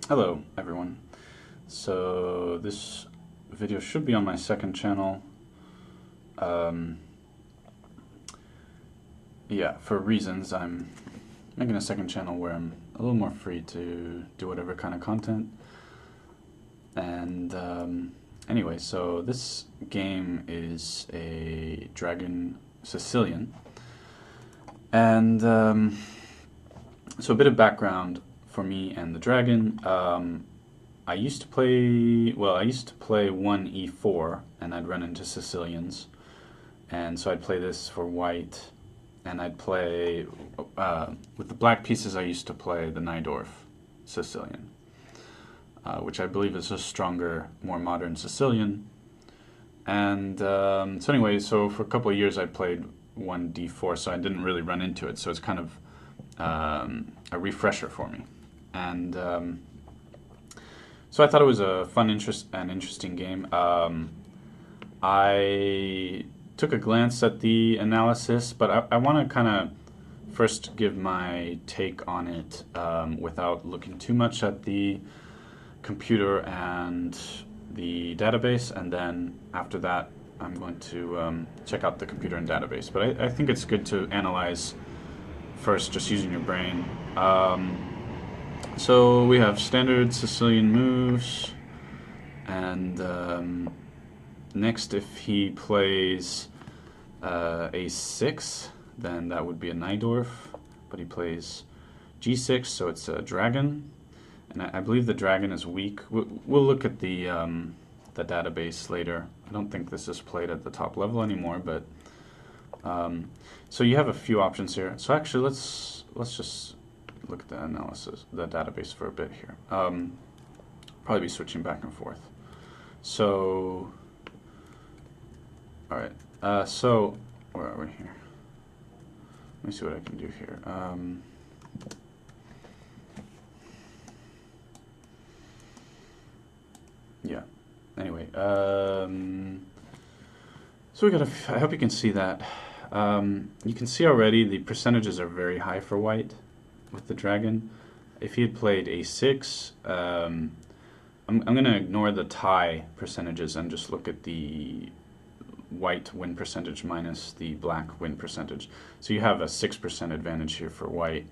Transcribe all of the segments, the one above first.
Hello everyone. So this video should be on my second channel. Um, yeah, for reasons I'm making a second channel where I'm a little more free to do whatever kind of content. And anyway, so this game is a dragon Sicilian. And so a bit of background for me and the dragon. I used to play 1e4, and I'd run into Sicilians, and so I'd play this for white, and I'd play, with the black pieces I used to play the Najdorf Sicilian, which I believe is a stronger, more modern Sicilian. And so anyway, so for a couple of years I played 1d4, so I didn't really run into it, so it's kind of a refresher for me. And so I thought it was a fun, interesting game. I took a glance at the analysis, but I want to kind of first give my take on it without looking too much at the computer and the database, and then after that I'm going to check out the computer and database. But I think it's good to analyze first, just using your brain. So we have standard Sicilian moves, and next, if he plays a6, then that would be a Najdorf, but he plays g6, so it's a dragon, and I believe the dragon is weak. We'll look at the database later. I don't think this is played at the top level anymore, but so you have a few options here. So actually, let's just look at the analysis, the database for a bit here. Probably be switching back and forth. So, all right. So where are we here? Let me see what I can do here. Yeah. Anyway, so we got I hope you can see that. You can see already the percentages are very high for white with the dragon. If he had played a6, I'm going to ignore the tie percentages and just look at the white win percentage minus the black win percentage. So you have a 6% advantage here for white.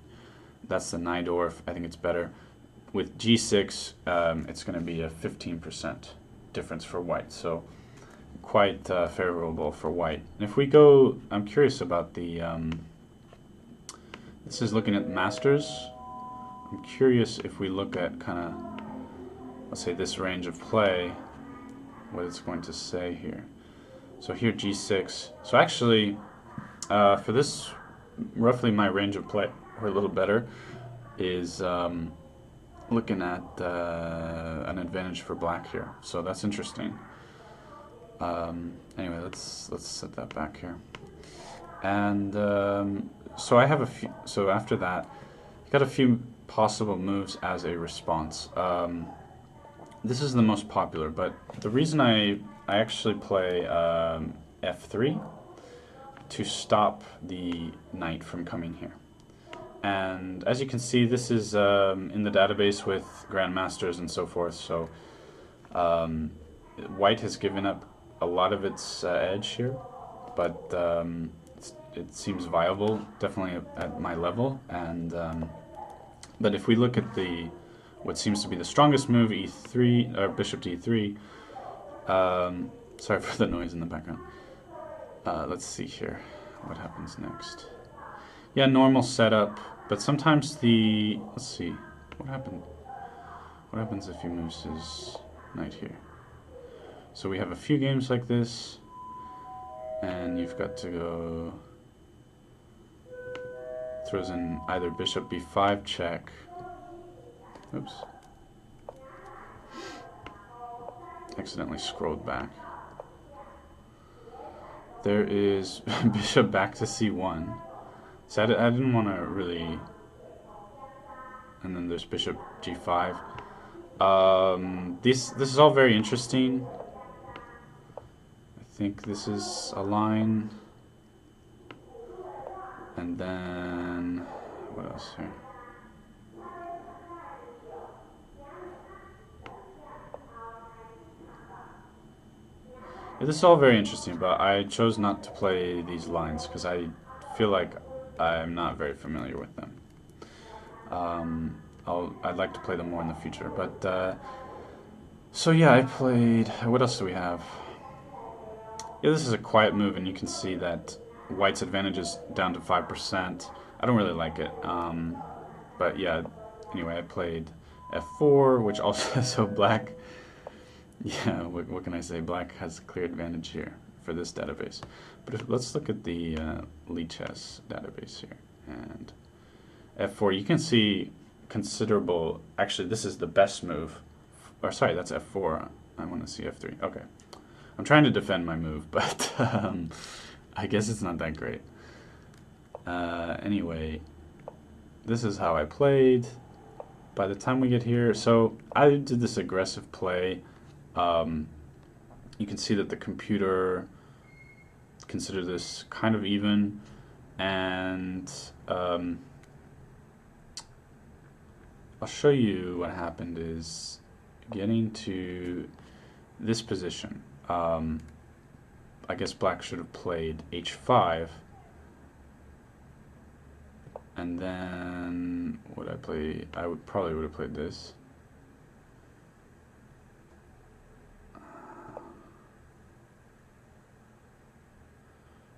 That's the Najdorf. I think it's better. With g6, it's going to be a 15% difference for white. So quite favorable for white. And if we go, I'm curious about the, this is looking at masters. I'm curious if we look at kind of, let's say this range of play, what it's going to say here. So here g6. So actually, for this, roughly my range of play, or a little better, is looking at an advantage for black here. So that's interesting. Anyway, let's set that back here. And so I have a few. So after that, you got a few possible moves as a response. This is the most popular, but the reason I actually play f3 to stop the knight from coming here. And as you can see, this is in the database with grandmasters and so forth. So white has given up a lot of its edge here, but it seems viable, definitely at my level. And but if we look at the what seems to be the strongest move, e3 or bishop to e3. Sorry for the noise in the background. Let's see here what happens next. Yeah, normal setup, but sometimes the, let's see, what happened? What happens if he moves his knight here? So we have a few games like this, and you've got to go, throws in either bishop b5 check. Oops. Accidentally scrolled back. There is bishop back to c1. So I didn't want to really, and then there's bishop g5. This is all very interesting. I think this is a line, and then what else here? This is all very interesting, but I chose not to play these lines because I feel like I'm not very familiar with them. I'd like to play them more in the future. But so yeah, I played. What else do we have? Yeah, this is a quiet move, and you can see that White's advantage is down to 5%. I don't really like it. But yeah, anyway, I played f4, which also so Black. Yeah, what can I say? Black has a clear advantage here for this database. But let's look at the Lichess database here. And f4, you can see considerable. Actually, this is the best move. Or sorry, that's f4. I want to see f3. Okay. I'm trying to defend my move, but I guess it's not that great. Anyway, this is how I played. By the time we get here, so I did this aggressive play. You can see that the computer considered this kind of even, and I'll show you what happened is getting to this position. I guess Black should have played h5, and then what I play? I probably would have played this.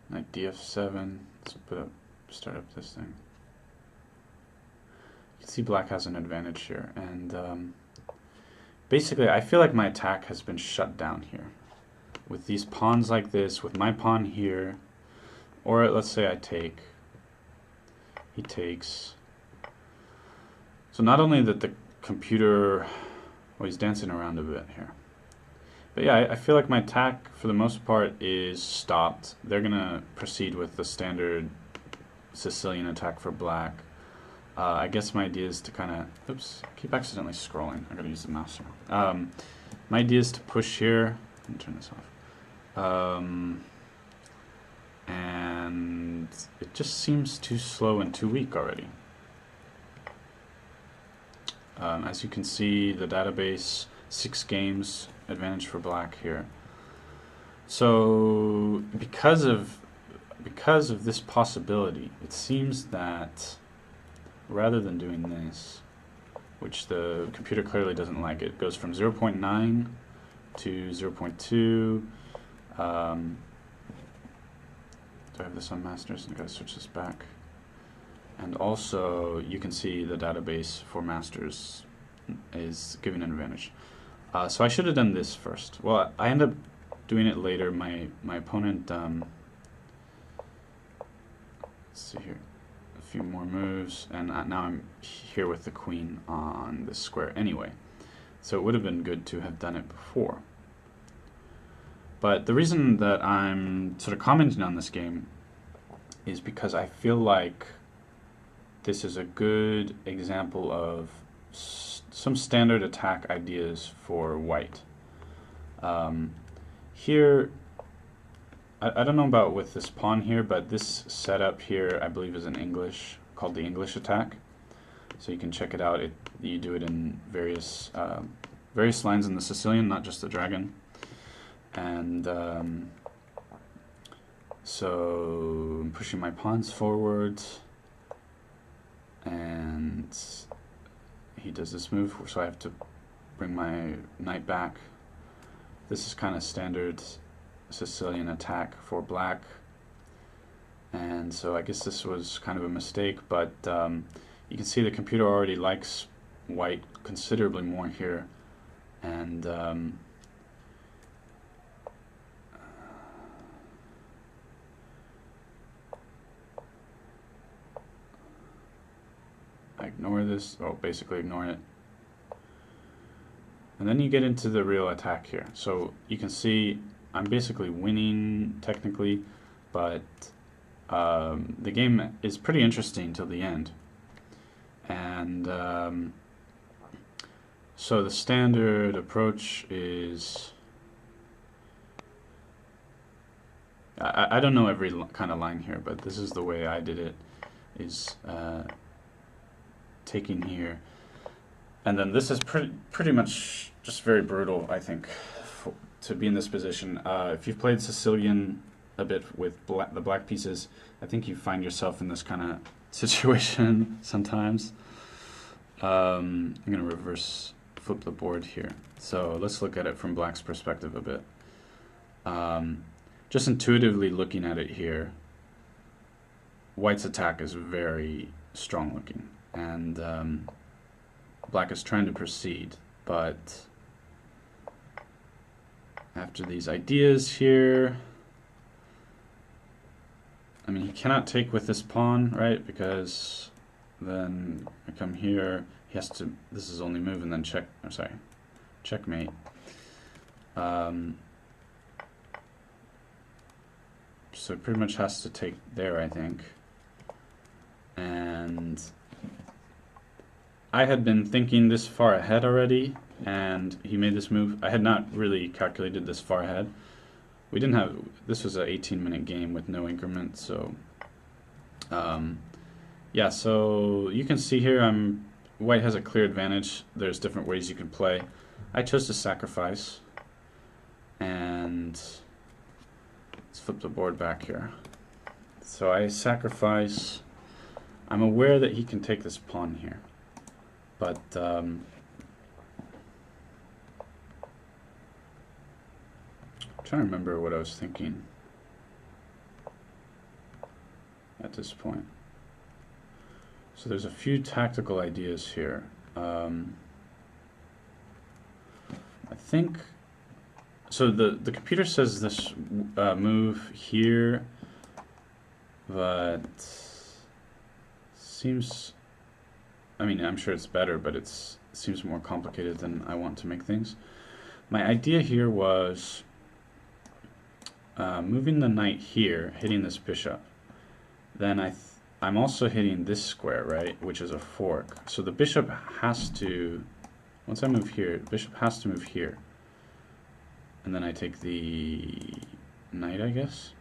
Knight df7. Let's start up this thing. You can see Black has an advantage here, and basically I feel like my attack has been shut down here. With these pawns like this, with my pawn here, or let's say I take, he takes. So not only that the computer, well, he's dancing around a bit here. But yeah, I feel like my attack, for the most part, is stopped. They're going to proceed with the standard Sicilian attack for Black. I guess my idea is to kind of, oops, I keep accidentally scrolling. I gotta use the mouse here. My idea is to push here. Let me turn this off. And it just seems too slow and too weak already. As you can see, the database, 6 games, advantage for Black here. So because of this possibility, it seems that rather than doing this, which the computer clearly doesn't like, it goes from 0.9 to 0.2. Do I have this on masters? I gotta switch this back. And also, you can see the database for masters is giving an advantage. So I should have done this first. Well, I end up doing it later. My opponent, let's see here, a few more moves, and now I'm here with the queen on this square anyway. So it would have been good to have done it before. But the reason that I'm sort of commenting on this game is because I feel like this is a good example of some standard attack ideas for White. Here, I don't know about with this pawn here, but this setup here I believe is in English, called the English attack. So you can check it out. You do it in various lines in the Sicilian, not just the dragon. And so I'm pushing my pawns forward, and he does this move, so I have to bring my knight back. This is kind of standard Sicilian attack for Black, and so I guess this was kind of a mistake, but you can see the computer already likes White considerably more here, and I ignore this, basically ignore it. And then you get into the real attack here. So you can see I'm basically winning technically, but the game is pretty interesting till the end. And so the standard approach is, I don't know every kind of line here, but this is the way I did it, is taking here, and then this is pretty much just very brutal, I think, to be in this position. If you've played Sicilian a bit with the black pieces, I think you find yourself in this kind of situation sometimes. I'm going to flip the board here. So let's look at it from black's perspective a bit. Just intuitively looking at it here, white's attack is very strong looking, and black is trying to proceed, but after these ideas here, I mean, he cannot take with this pawn, right? Because then I come here, he has to, this is only move and then check, I'm sorry, checkmate. So it pretty much has to take there, I think. And I had been thinking this far ahead already, and he made this move. I had not really calculated this far ahead. We didn't have, this was an 18-minute game with no increment, so yeah, so you can see here white has a clear advantage. There's different ways you can play. I chose to sacrifice, and let's flip the board back here. So I sacrifice. I'm aware that he can take this pawn here, but I'm trying to remember what I was thinking at this point. So there's a few tactical ideas here. I think, so the computer says this move here, but seems, I mean, I'm sure it's better, but it seems more complicated than I want to make things. My idea here was moving the knight here, hitting this bishop. Then I'm also hitting this square, right, which is a fork. So the bishop has to, once I move here, the bishop has to move here. And then I take the knight, I guess.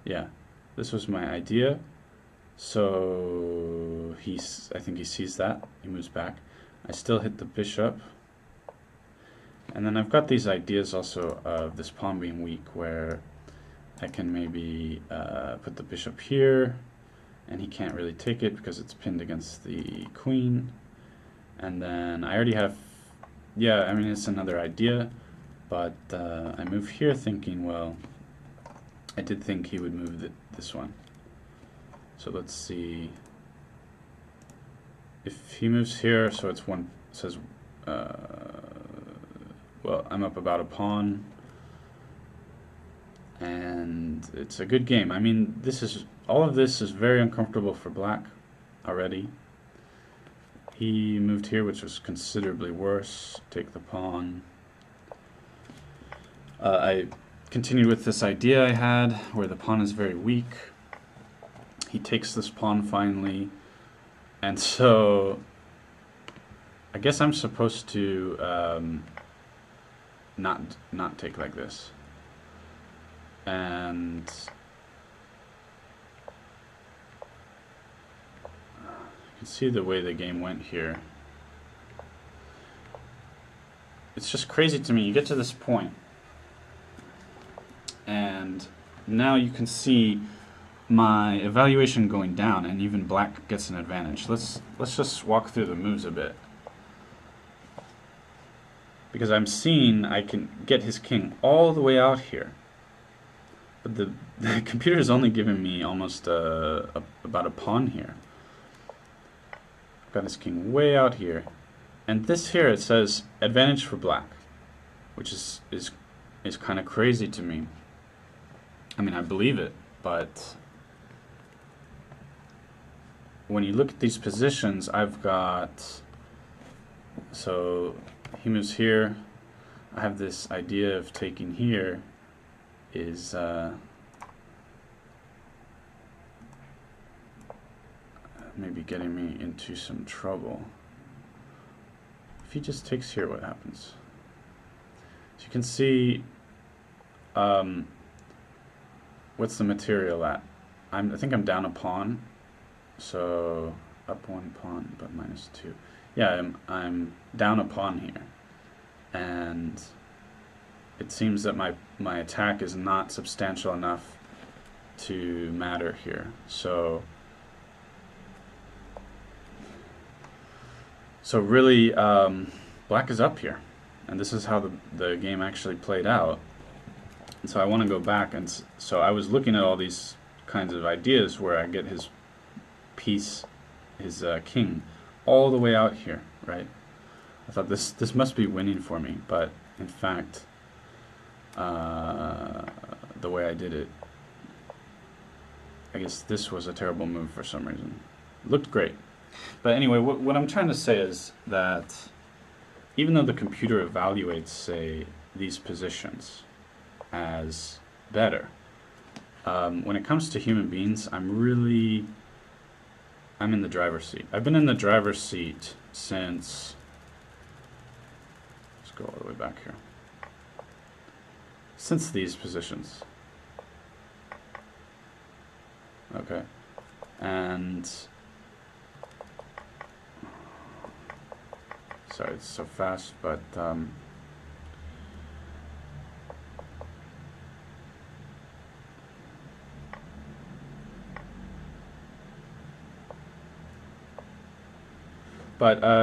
Yeah, this was my idea. So I think he sees that. He moves back. I still hit the bishop. And then I've got these ideas also of this pawn being weak, where I can maybe put the bishop here, and he can't really take it because it's pinned against the queen. And then I already have, yeah, I mean, it's another idea, but I move here thinking, well, I did think he would move this one. So let's see. If he moves here, so it's one, says, well, I'm up about a pawn, and it's a good game. I mean, all of this is very uncomfortable for black already. He moved here, which was considerably worse. Take the pawn. I continued with this idea I had, where the pawn is very weak. He takes this pawn finally, and so I guess I'm supposed to not take like this. And you can see the way the game went here. It's just crazy to me. You get to this point, and now you can see my evaluation going down, and even black gets an advantage. Let's just walk through the moves a bit, because I'm seeing I can get his king all the way out here, but the computer is only giving me almost about a pawn here. I've got his king way out here, and this here, it says advantage for black, which is kind of crazy to me. I mean, I believe it, but when you look at these positions, I've got, so he moves here. I have this idea of taking here is maybe getting me into some trouble. If he just takes here, what happens? So you can see, what's the material at? I think I'm down a pawn, so up one pawn, but -2. yeah, I'm down a pawn here, and it seems that my attack is not substantial enough to matter here. So really, black is up here, and this is how the game actually played out. And so I want to go back, and so I was looking at all these kinds of ideas where I get his piece, his king, all the way out here, right? I thought this must be winning for me, but in fact, the way I did it, I guess this was a terrible move for some reason. It looked great. But anyway, what I'm trying to say is that even though the computer evaluates, say, these positions as better, when it comes to human beings, I'm in the driver's seat. I've been in the driver's seat since, let's go all the way back here, since these positions. Okay, and sorry, it's so fast, but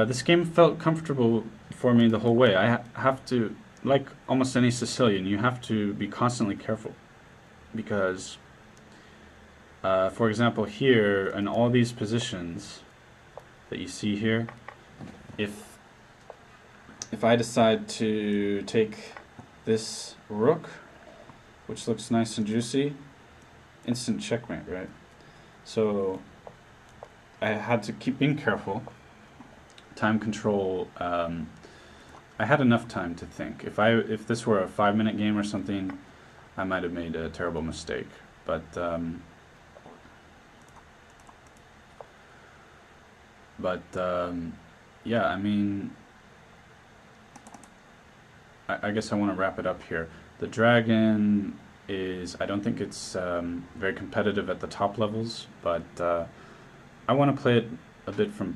this game felt comfortable for me the whole way. I have to, like almost any Sicilian, you have to be constantly careful because, for example, here in all these positions that you see here, if I decide to take this rook, which looks nice and juicy, instant checkmate, right? So I had to keep being careful. Time control, I had enough time to think. If this were a 5-minute game or something, I might have made a terrible mistake. But yeah, I mean, I guess I want to wrap it up here. The dragon is, I don't think it's very competitive at the top levels, but I want to play it a bit from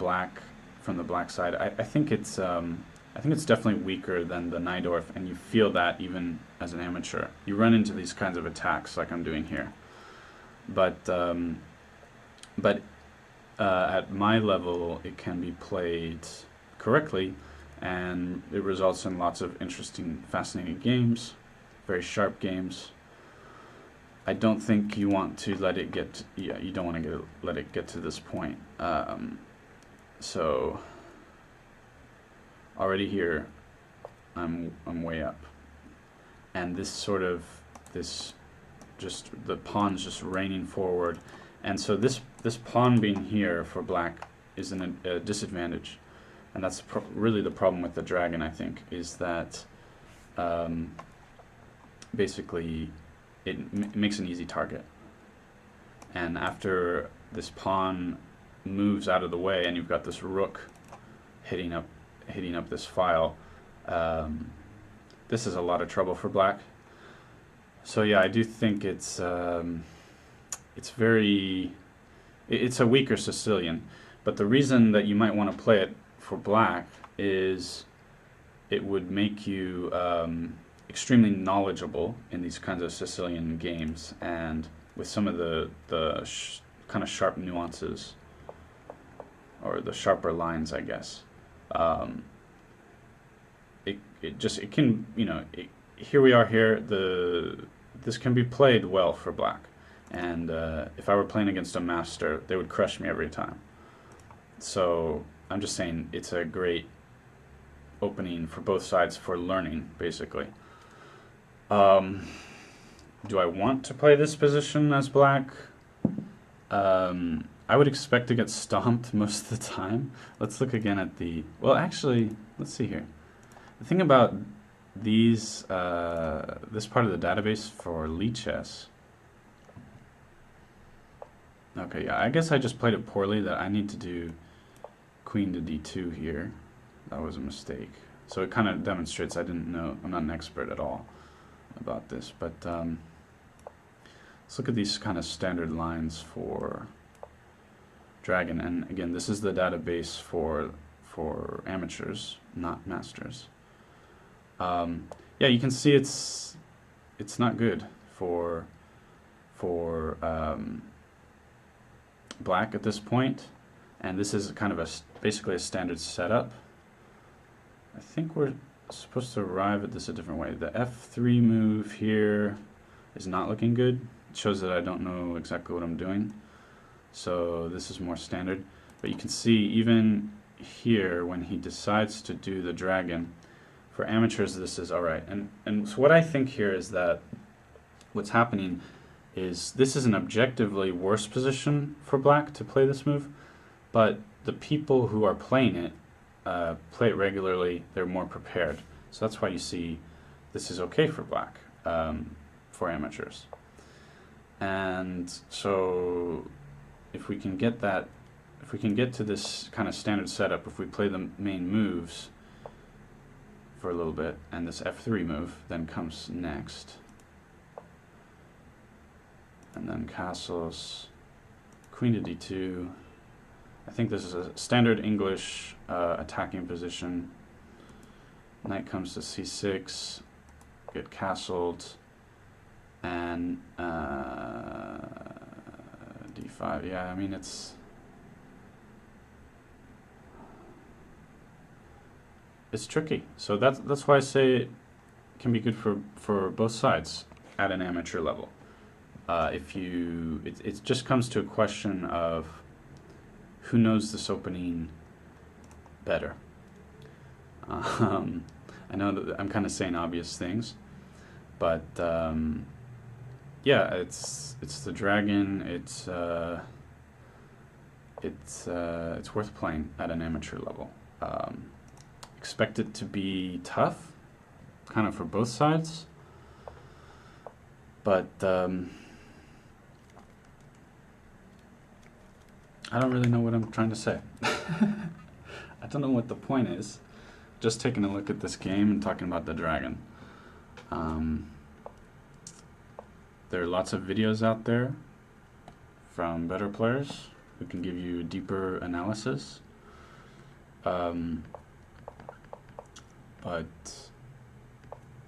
the black side. I think it's definitely weaker than the Najdorf, and you feel that even as an amateur. You run into these kinds of attacks like I'm doing here, but at my level, it can be played correctly, and it results in lots of interesting, fascinating games, very sharp games. I don't think you want to let it get, you don't want to let it get to this point. So already here, I'm way up, and just the pawn's just raining forward, and so this pawn being here for black is a disadvantage, and that's really the problem with the dragon. I think is that basically it makes an easy target, and after this pawn moves out of the way and you've got this rook hitting up this file, this is a lot of trouble for black. So yeah, I do think it's a weaker Sicilian, but the reason that you might want to play it for black is it would make you extremely knowledgeable in these kinds of Sicilian games, and with some of the kind of sharp nuances, or the sharper lines, I guess. It can, here we are here, this can be played well for black, and if I were playing against a master, they would crush me every time. So I'm just saying it's a great opening for both sides for learning, basically. Do I want to play this position as black? I would expect to get stomped most of the time. Let's look again at well, actually, let's see here. The thing about this part of the database for Lichess. Okay, yeah, I guess I just played it poorly, that I need to do queen to d2 here. That was a mistake. So it kind of demonstrates I didn't know, I'm not an expert at all about this, but let's look at these kind of standard lines for dragon. And again, this is the database for for amateurs, not masters. Yeah, you can see it's not good for black at this point, and this is kind of basically a standard setup. I think we're supposed to arrive at this a different way. The F3 move here is not looking good. It shows that I don't know exactly what I'm doing. So this is more standard. But you can see even here when he decides to do the dragon, for amateurs this is alright. And so what I think here is that what's happening is this is an objectively worse position for black to play this move, but the people who are playing it play it regularly, they're more prepared. So that's why you see this is okay for black, for amateurs. And so if we can get that, if we can get to this kind of standard setup, if we play the main moves for a little bit, and this F3 move then comes next, and then castles, queen to d2. I think this is a standard English attacking position. Knight comes to c6, get castled, and d5. Yeah, I mean it's tricky. So that's why I say it can be good for both sides at an amateur level. It just comes to a question of who knows this opening better. I know that I'm kind of saying obvious things, but yeah, it's the dragon. It's worth playing at an amateur level. Expect it to be tough, kind of for both sides, but I don't really know what I'm trying to say. I don't know what the point is. Just taking a look at this game and talking about the dragon. There are lots of videos out there from better players who can give you deeper analysis. But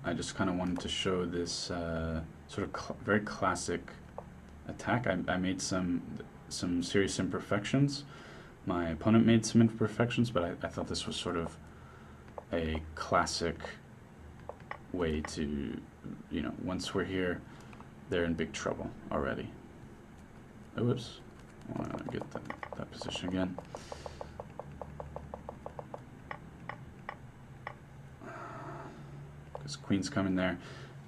I just kind of wanted to show this sort of very classic attack. I made some serious imperfections. My opponent made some imperfections, but I thought this was sort of a classic way to, you know, once we're here, they're in big trouble already. Oops, I want to get that position again. Because queen's coming there,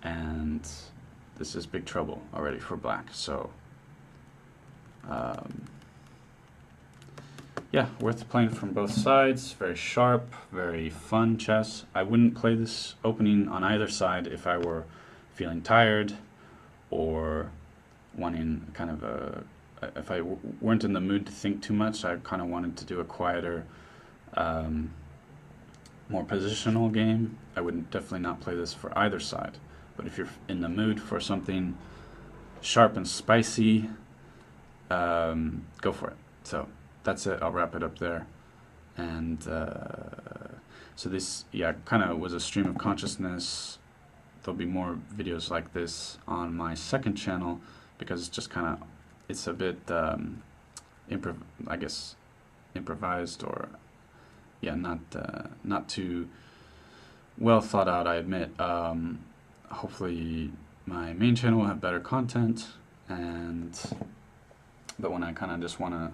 and this is big trouble already for black. So yeah, worth playing from both sides. Very sharp, very fun chess. I wouldn't play this opening on either side if I were feeling tired or wanting kind of if I weren't in the mood to think too much. I kind of wanted to do a quieter, more positional game. I would definitely not play this for either side. But if you're in the mood for something sharp and spicy, go for it. So that's it. I'll wrap it up there. And so this, yeah, kind of was a stream of consciousness. There'll be more videos like this on my second channel because it's just kind of, it's a bit, I guess, improvised, or yeah, not too well thought out, I admit. Hopefully my main channel will have better content, but when I kind of just want to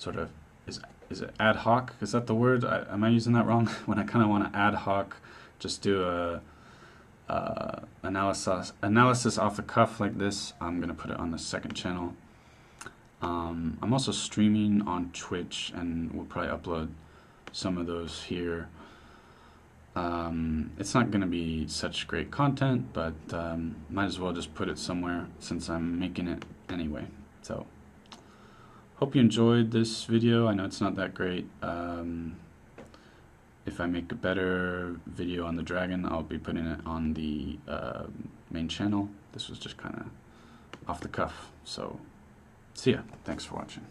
sort of, is it ad hoc? Is that the word? Am I using that wrong? When I kind of want to ad hoc, just do a analysis off the cuff like this, I'm going to put it on the second channel. I'm also streaming on Twitch, and we'll probably upload some of those here. It's not going to be such great content, but might as well just put it somewhere since I'm making it anyway. So hope you enjoyed this video. I know it's not that great. If I make a better video on the dragon, I'll be putting it on the main channel. This was just kind of off the cuff. So see ya. Thanks for watching.